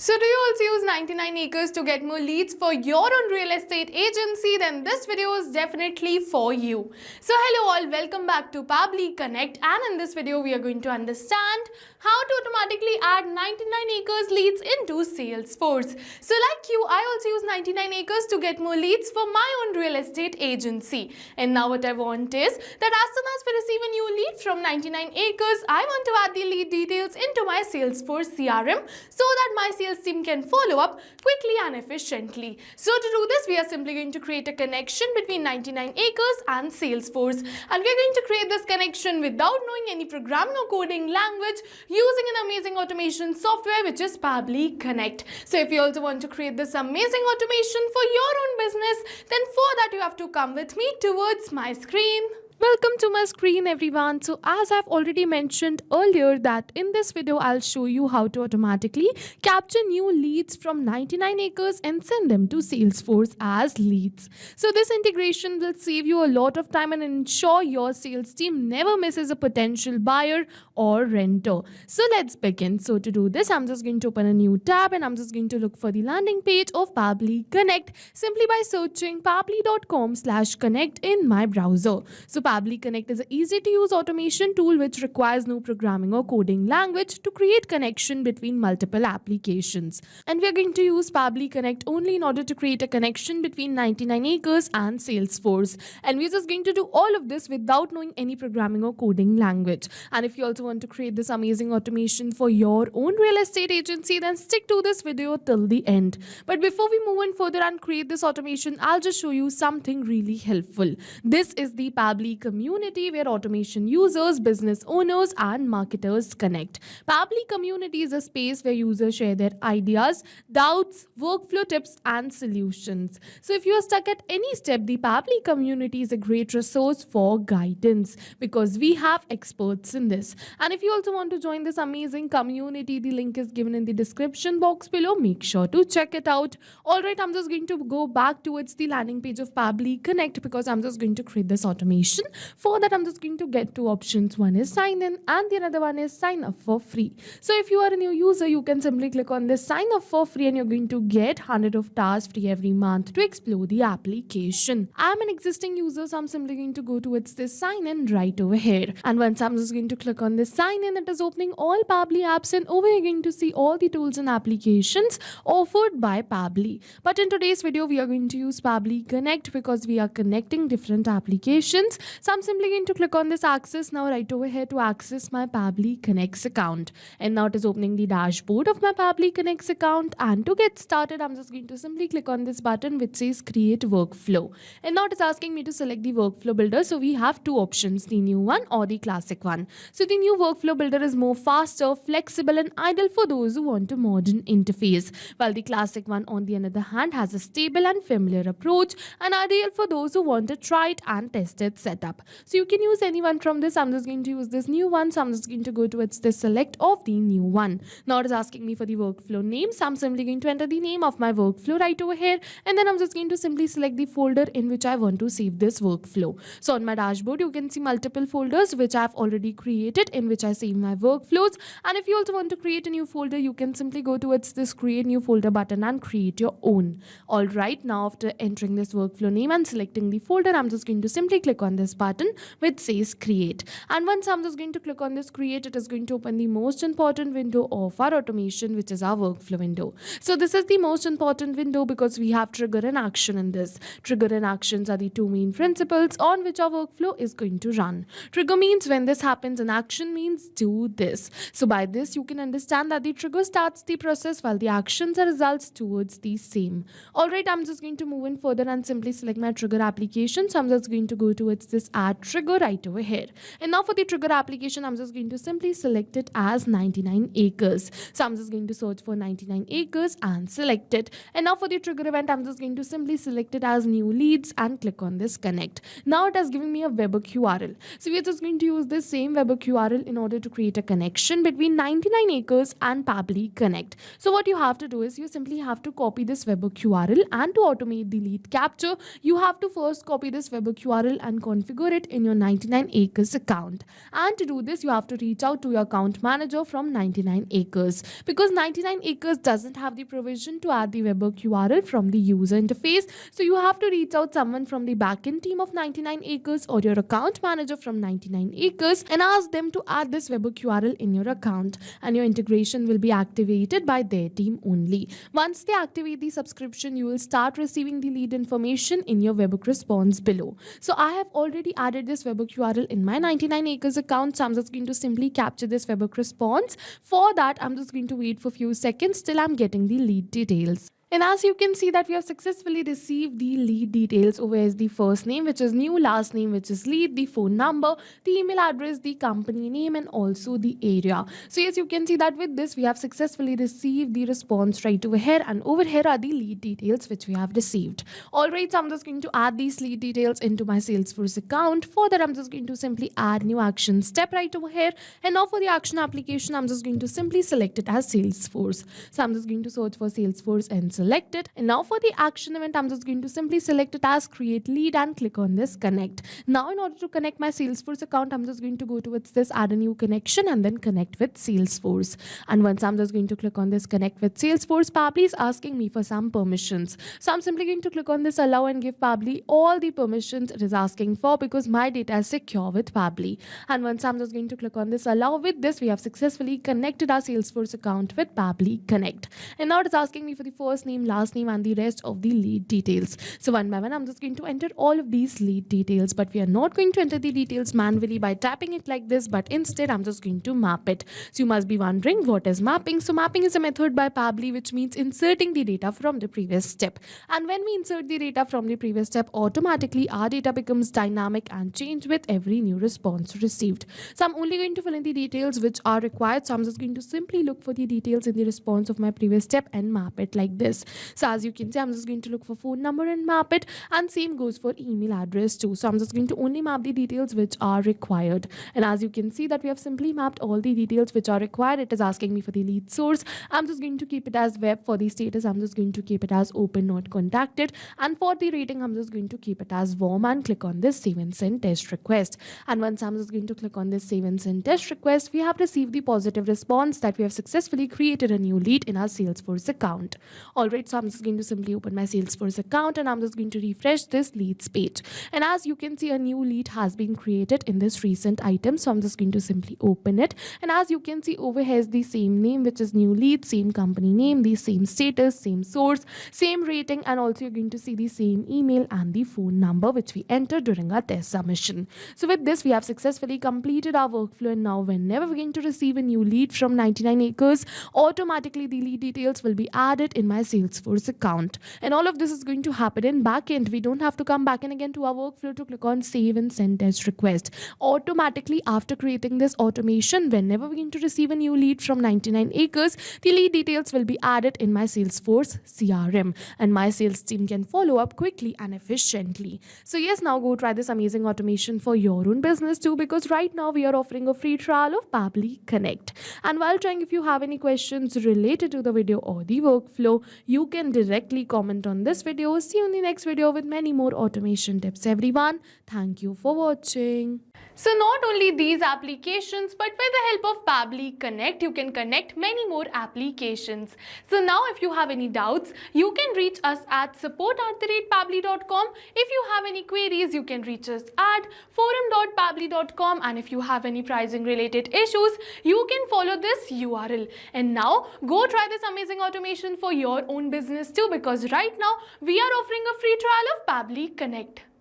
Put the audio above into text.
So do you also use 99 acres to get more leads for your own real estate agency? Then this video is definitely for you. So hello all, welcome back to Pabbly Connect, and in this video we are going to understand how to automatically add 99 acres leads into Salesforce. So like you, I also use 99 acres to get more leads for my own real estate agency. And now what I want is that as soon as we receive a new lead from 99 acres, I want to add the lead details into my Salesforce CRM so that my sales team can follow up quickly and efficiently. So to do this, we are simply going to create a connection between 99 acres and Salesforce, and we are going to create this connection without knowing any programming or coding language using an amazing automation software which is Pabbly Connect. So if you also want to create this amazing automation for your own business, then for that you have to come with me towards my screen. Welcome to my screen everyone. So as I've already mentioned earlier that in this video I'll show you how to automatically capture new leads from 99 acres and send them to Salesforce as leads. So this integration will save you a lot of time and ensure your sales team never misses a potential buyer or renter. So let's begin. So to do this, I'm just going to open a new tab and I'm just going to look for the landing page of Pabbly Connect simply by searching pabbly.com/connect in my browser. So Pabbly Connect is an easy-to-use automation tool which requires no programming or coding language to create connection between multiple applications. And we are going to use Pabbly Connect only in order to create a connection between 99 acres and Salesforce. And we're just going to do all of this without knowing any programming or coding language. And if you also want to create this amazing automation for your own real estate agency, then stick to this video till the end. But before we move on further and create this automation, I'll just show you something really helpful. This is the Pabbly community where automation users, business owners, and marketers connect. Pabbly community is a space where users share their ideas, doubts, workflow tips, and solutions. So if you are stuck at any step, the Pabbly community is a great resource for guidance because we have experts in this. And if you also want to join this amazing community, the link is given in the description box below. Make sure to check it out. Alright, I'm just going to go back towards the landing page of Pabbly Connect because I'm just going to create this automation. For that, I'm just going to get two options. One is sign in and the another one is sign up for free. So if you are a new user, you can simply click on this sign up for free and you're going to get 100 of tasks free every month to explore the application. I'm an existing user, so I'm simply going to go towards this sign in right over here. And once I'm just going to click on this sign in, it is opening all Pabbly apps, and over here you're going to see all the tools and applications offered by Pabbly. But in today's video, we are going to use Pabbly Connect because we are connecting different applications. So I'm simply going to click on this access now right over here to access my Pabbly Connects account. And now it is opening the dashboard of my Pabbly Connects account. And to get started, I'm just going to simply click on this button which says create workflow. And now it is asking me to select the workflow builder. So we have two options, the new one or the classic one. So the new workflow builder is more faster, flexible, and ideal for those who want a modern interface. While the classic one, on the other hand, has a stable and familiar approach and ideal for those who want a tried and tested setup. So you can use any one from this. I'm just going to use this new one. So I'm just going to go towards the select of the new one. Now it is asking me for the workflow name. So I'm simply going to enter the name of my workflow right over here. And then I'm just going to simply select the folder in which I want to save this workflow. So on my dashboard, you can see multiple folders which I've already created in which I save my workflows. And if you also want to create a new folder, you can simply go towards this create new folder button and create your own. Alright, now after entering this workflow name and selecting the folder, I'm just going to simply click on this button which says create. And once I'm just going to click on this create, it is going to open the most important window of our automation, which is our workflow window. So this is the most important window because we have trigger and action in this. Trigger and actions are the two main principles on which our workflow is going to run. Trigger means when this happens and action means do this. So by this you can understand that the trigger starts the process while the actions are results towards the same. Alright, I'm just going to move in further and simply select my trigger application. So I'm just going to go towards this add trigger right over here. And now for the trigger application, I'm just going to simply select it as 99 acres. So I'm just going to search for 99 acres and select it. And now for the trigger event, I'm just going to simply select it as new leads and click on this connect. Now it has given me a webhook URL. So we're just going to use this same webhook URL in order to create a connection between 99 acres and Pabbly Connect. So what you have to do is you simply have to copy this webhook URL, and to automate the lead capture, you have to first copy this webhook URL and configure configure it in your 99acres account. And to do this, you have to reach out to your account manager from 99acres, because 99acres doesn't have the provision to add the webhook URL from the user interface. So you have to reach out someone from the backend team of 99acres or your account manager from 99acres and ask them to add this webhook URL in your account, and your integration will be activated by their team only. Once they activate the subscription, you will start receiving the lead information in your webhook response below. So I have already added this webhook URL in my 99acres account, so I'm just going to simply capture this webhook response. For that, I'm just going to wait for a few seconds till I'm getting the lead details. And as you can see that we have successfully received the lead details over as the first name, which is new, last name, which is lead, the phone number, the email address, the company name, and also the area. So yes, you can see that with this we have successfully received the response right over here, and over here are the lead details which we have received. Alright, so I'm just going to add these lead details into my Salesforce account. For that, I'm just going to simply add new action step right over here. And now for the action application, I'm just going to simply select it as Salesforce. So I'm just going to search for Salesforce and select it. And now for the action event, I'm just going to simply select it as create lead and click on this connect. Now in order to connect my Salesforce account, I'm just going to go towards this add a new connection and then connect with Salesforce. And once I'm just going to click on this connect with Salesforce, Pabbly is asking me for some permissions. So I'm simply going to click on this allow and give Pabbly all the permissions it is asking for, because my data is secure with Pabbly. And once I'm just going to click on this allow, with this we have successfully connected our Salesforce account with Pabbly Connect. And now it's asking me for the first name, last name, and the rest of the lead details. So one by one, I'm just going to enter all of these lead details, but we are not going to enter the details manually by tapping it like this, but instead I'm just going to map it. So you must be wondering what is mapping. So mapping is a method by Pabbly which means inserting the data from the previous step. And when we insert the data from the previous step, automatically our data becomes dynamic and change with every new response received. So I'm only going to fill in the details which are required. So I'm just going to simply look for the details in the response of my previous step and map it like this. So as you can see, I'm just going to look for phone number and map it, and same goes for email address too. So I'm just going to only map the details which are required. And as you can see that we have simply mapped all the details which are required. It is asking me for the lead source. I'm just going to keep it as web. For the status, I'm just going to keep it as open, not contacted. And for the rating, I'm just going to keep it as warm and click on this save and send test request. And once I'm just going to click on this save and send test request, we have received the positive response that we have successfully created a new lead in our Salesforce account. Alright, so I'm just going to simply open my Salesforce account and I'm just going to refresh this leads page. And as you can see, a new lead has been created in this recent item. So I'm just going to simply open it. And as you can see, over here is the same name, which is new lead, same company name, the same status, same source, same rating, and also you're going to see the same email and the phone number which we entered during our test submission. So with this, we have successfully completed our workflow, and now whenever we're going to receive a new lead from 99acres, automatically the lead details will be added in my Salesforce account. And all of this is going to happen in backend. We don't have to come back in again to our workflow to click on save and send test request. Automatically, after creating this automation, whenever we're going to receive a new lead from 99acres, the lead details will be added in my Salesforce CRM, and my sales team can follow up quickly and efficiently. So yes, now go try this amazing automation for your own business too, because right now we are offering a free trial of Pabbly Connect. And while trying, if you have any questions related to the video or the workflow, you can directly comment on this video. See you in the next video with many more automation tips, everyone. Thank you for watching. So not only these applications, but with the help of Pabbly Connect, you can connect many more applications. So now if you have any doubts, you can reach us at support@pabbly.com. If you have any queries, you can reach us at forum.pabbly.com. And if you have any pricing related issues, you can follow this URL. And now go try this amazing automation for your own business too, because right now we are offering a free trial of Pabbly Connect.